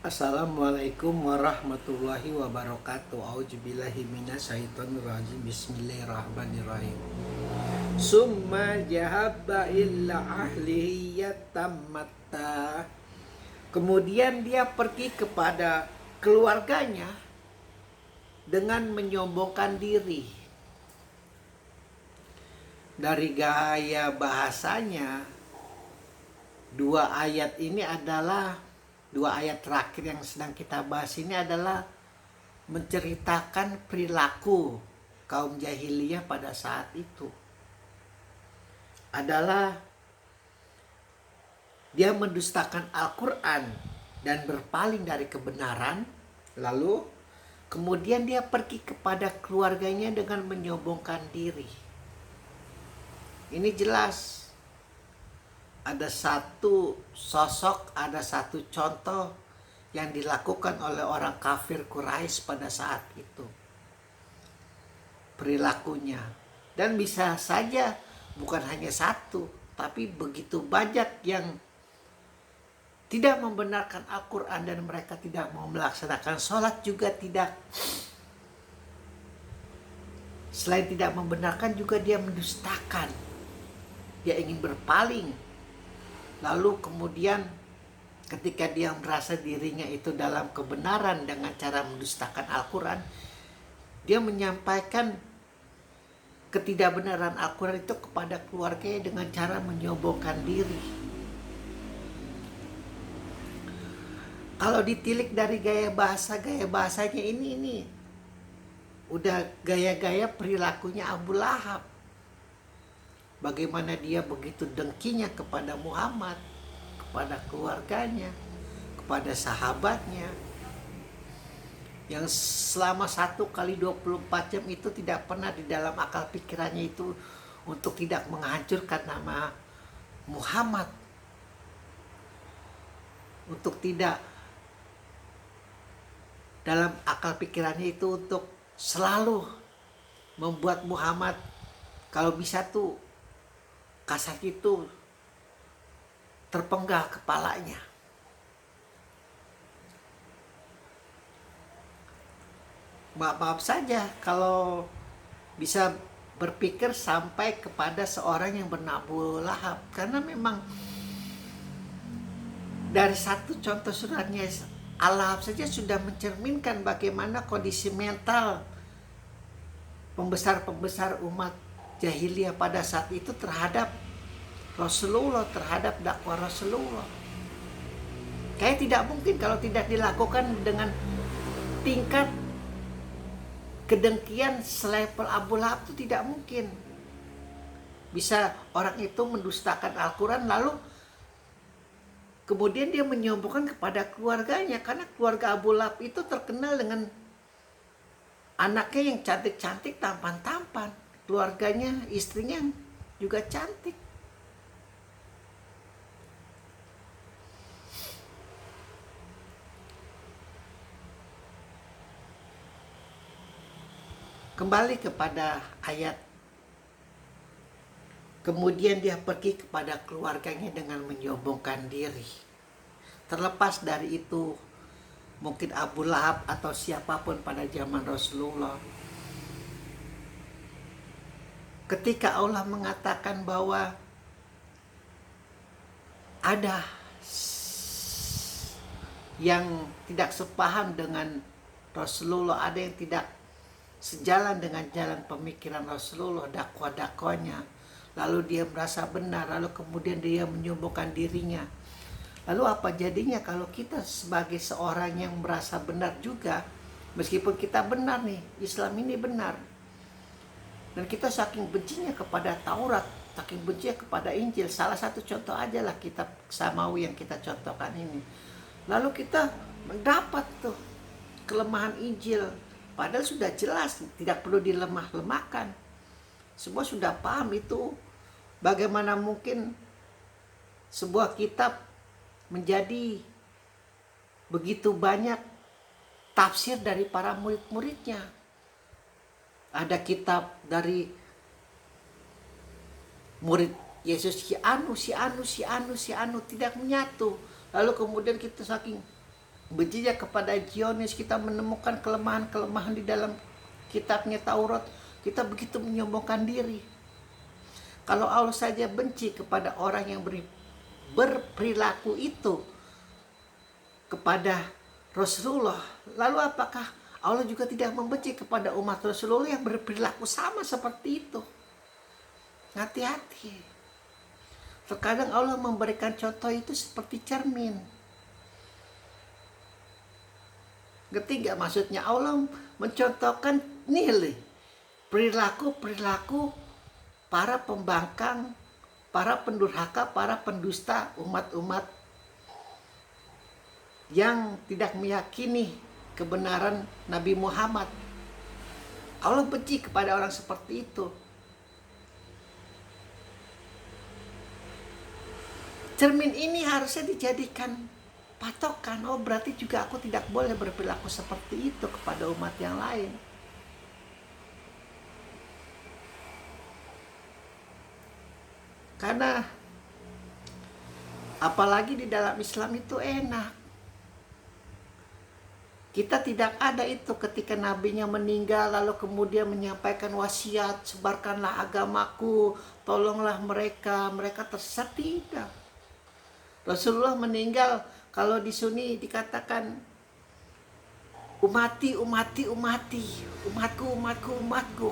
Assalamualaikum warahmatullahi wabarakatuh. Auzubillahi minasyaitonirrajim. Bismillahirrahmanirrahim. Summa jahabba illa ahlihi yatamatta. Kemudian dia pergi kepada keluarganya dengan menyombongkan diri. Dari gaya bahasanya, dua ayat terakhir yang sedang kita bahas ini adalah menceritakan perilaku kaum jahiliyah pada saat itu. Adalah dia mendustakan Al-Quran dan berpaling dari kebenaran. Lalu kemudian dia pergi kepada keluarganya dengan menyombongkan diri. Ini jelas ada satu sosok, ada satu contoh yang dilakukan oleh orang kafir Quraisy pada saat itu. Perilakunya. Dan bisa saja bukan hanya satu, tapi begitu banyak yang tidak membenarkan Al-Quran dan mereka tidak mau melaksanakan sholat juga tidak. Selain tidak membenarkan juga dia mendustakan. Dia ingin berpaling. Lalu kemudian ketika dia merasa dirinya itu dalam kebenaran dengan cara mendustakan Al-Quran, dia menyampaikan ketidakbenaran Al-Quran itu kepada keluarganya dengan cara menyombongkan diri. Kalau ditilik dari gaya bahasanya ini udah gaya-gaya perilakunya Abu Lahab. Bagaimana dia begitu dengkinya kepada Muhammad, kepada keluarganya, kepada sahabatnya, yang selama 1 kali 24 jam itu tidak pernah di dalam akal pikirannya itu untuk tidak menghancurkan nama Muhammad, untuk tidak dalam akal pikirannya itu untuk selalu membuat Muhammad kalau bisa tuh kasar itu terpenggal kepalanya. Maaf saja kalau bisa berpikir sampai kepada seorang yang bernama Abu Lahab, karena memang dari satu contoh suratnya Al-Lahab saja sudah mencerminkan bagaimana kondisi mental pembesar-pembesar umat jahiliyah pada saat itu terhadap Rasulullah, terhadap dakwah Rasulullah. Kayak tidak mungkin kalau tidak dilakukan dengan tingkat kedengkian selevel Abu Lahab itu tidak mungkin. Bisa orang itu mendustakan Al-Quran lalu kemudian dia menyombongkan kepada keluarganya, karena keluarga Abu Lahab itu terkenal dengan anaknya yang cantik-cantik, tampan-tampan. Keluarganya, istrinya juga cantik. Kembali kepada ayat. Kemudian dia pergi kepada keluarganya dengan menyombongkan diri. Terlepas dari itu, mungkin Abu Lahab atau siapapun pada zaman Rasulullah, ketika Allah mengatakan bahwa ada yang tidak sepaham dengan Rasulullah, ada yang tidak sejalan dengan jalan pemikiran Rasulullah, dakwah-dakwahnya, lalu dia merasa benar, lalu kemudian dia menyombongkan dirinya. Lalu apa jadinya kalau kita sebagai seorang yang merasa benar juga, meskipun kita benar nih, Islam ini benar, dan kita saking bencinya kepada Taurat, saking bencinya kepada Injil, salah satu contoh aja lah kitab Samawi yang kita contohkan ini. Lalu kita mendapat tuh kelemahan Injil, padahal sudah jelas, tidak perlu dilemah-lemahkan. Semua sudah paham itu. Bagaimana mungkin sebuah kitab menjadi begitu banyak tafsir dari para murid-muridnya. Ada kitab dari murid Yesus si anu tidak menyatu. Lalu kemudian kita saking Bencinya kepada Zionis, kita menemukan kelemahan-kelemahan di dalam kitabnya Taurat. Kita begitu menyombongkan diri. Kalau Allah saja benci kepada orang yang berperilaku itu kepada Rasulullah, lalu apakah Allah juga tidak membenci kepada umat Rasulullah yang berperilaku sama seperti itu? Hati-hati. Terkadang Allah memberikan contoh itu seperti cermin. Ngerti gak maksudnya? Allah mencontohkan nilai perilaku para pembangkang, para pendurhaka, para pendusta, umat-umat yang tidak meyakini kebenaran Nabi Muhammad. Allah benci kepada orang seperti itu. Cermin ini harusnya dijadikan patokan. Oh, berarti juga aku tidak boleh berperilaku seperti itu kepada umat yang lain. Karena apalagi di dalam Islam itu enak. Kita tidak ada itu ketika nabinya meninggal lalu kemudian menyampaikan wasiat, sebarkanlah agamaku, tolonglah mereka tersesat. Tidak. Rasulullah meninggal, kalau di Sunni dikatakan umati, umatku.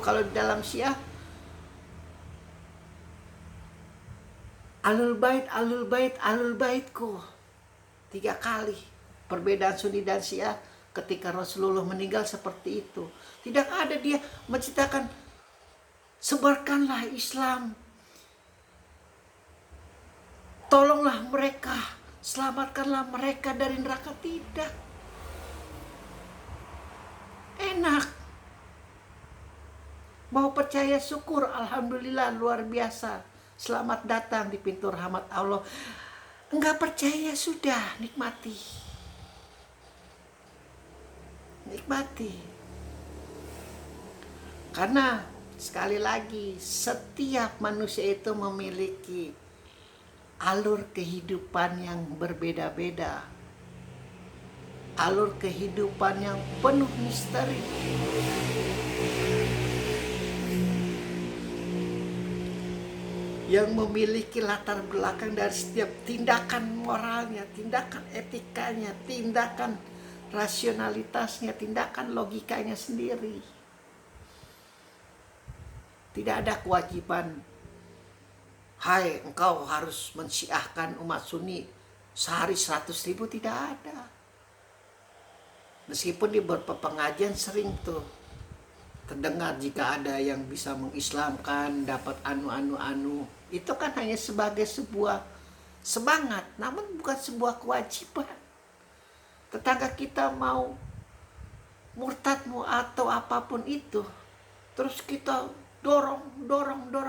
Kalau di dalam Syiah alul baitku. 3 kali perbedaan Sunni dan Syiah ketika Rasulullah meninggal seperti itu. Tidak ada dia menceritakan sebarkanlah Islam, tolonglah mereka, selamatkanlah mereka dari neraka. Tidak. Enak. Mau percaya syukur, alhamdulillah, luar biasa. Selamat datang di pintu rahmat Allah. Enggak percaya sudah, nikmati. Karena sekali lagi, setiap manusia itu memiliki alur kehidupan yang berbeda-beda, alur kehidupan yang penuh misteri, yang memiliki latar belakang dari setiap tindakan moralnya, tindakan etikanya, tindakan rasionalitasnya, tindakan logikanya sendiri. Tidak ada kewajiban, hai engkau harus mensyiahkan umat Sunni sehari 100.000, tidak ada. Meskipun di beberapa pengajian sering tuh terdengar jika ada yang bisa mengislamkan, dapat anu. Itu kan hanya sebagai sebuah semangat, namun bukan sebuah kewajiban. Tetangga kita mau murtad atau apapun itu, terus kita dorong.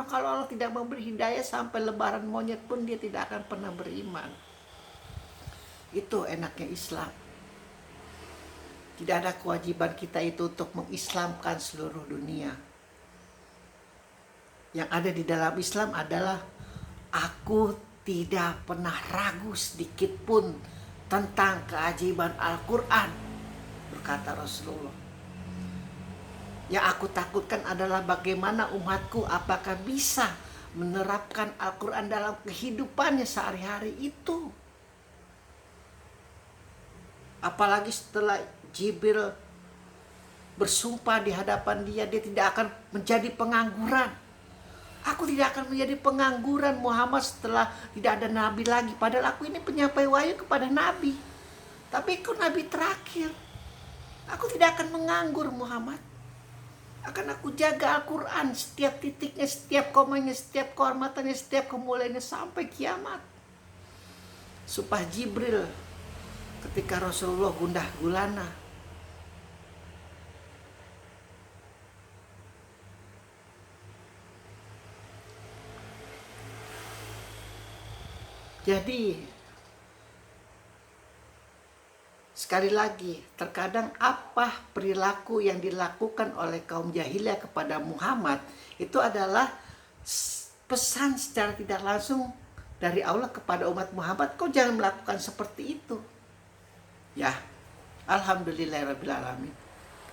Kalau Allah tidak memberi hidayah sampai lebaran monyet pun dia tidak akan pernah beriman. Itu enaknya Islam. Tidak ada kewajiban kita itu untuk mengislamkan seluruh dunia. Yang ada di dalam Islam adalah aku tidak pernah ragu sedikit pun tentang keajaiban Al-Quran, berkata Rasulullah. Yang aku takutkan adalah bagaimana umatku apakah bisa menerapkan Al-Quran dalam kehidupannya sehari-hari itu. Apalagi setelah Jibril bersumpah di hadapan dia tidak akan menjadi pengangguran. Aku tidak akan menjadi pengangguran Muhammad setelah tidak ada nabi lagi. Padahal aku ini penyampai wahyu kepada nabi. Tapi aku nabi terakhir. Aku tidak akan menganggur Muhammad. Akan aku jaga Al-Quran setiap titiknya, setiap komanya, setiap kehormatannya, setiap kemuliaannya sampai kiamat. Sumpah Jibril ketika Rasulullah gundah gulana. Jadi sekali lagi, terkadang apa perilaku yang dilakukan oleh kaum jahiliyah kepada Muhammad itu adalah pesan secara tidak langsung dari Allah kepada umat Muhammad, kau jangan melakukan seperti itu. Ya, Alhamdulillahirabbil alamin.